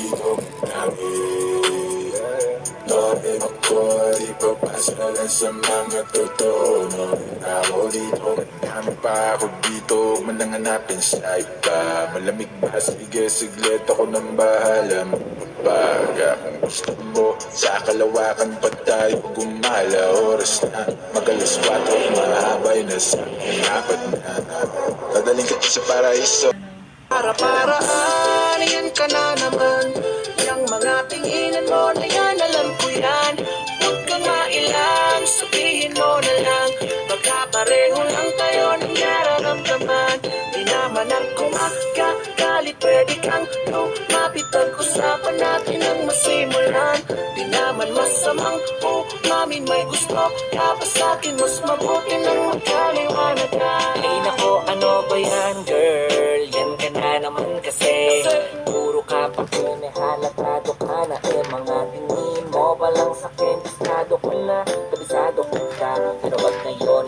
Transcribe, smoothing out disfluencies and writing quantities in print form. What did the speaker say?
dito namin. Norin ako, di papasa lang sa mga totoo. Norin ako dito, marami pa ako dito. Huwag mo nang hanapin sa iba. Malamig ba? Sige, siglit ako nang bahala. Magpapaga kung gusto mo. Sa kalawakan pa tayo gumala. Oras na mag-alas 4, mahabay na sa aking apat na. Dadaling kita sa paraiso. Para-paraan, yan ka na naman. Yang mga tinginan mo na yan, alam ko yan. Huwag kang mailang, sabihin mo na lang. Magkapareho lang tayo ng nararamdaman. Di naman ako magkakalit, pwede kang lumapit. Pag-usapan natin ang masimulan. Di naman masamang umamin, may gusto ka pa sa'kin. Mas mabuti nang magkaliwanagan. Ay nako, ano ba yan, girl? Yan ka na naman kasi puro ka pa halatado ka na. Mga tingin mo pa lang sa'kin, kabisado ko na, kabisado kita. Pero wag ngayon,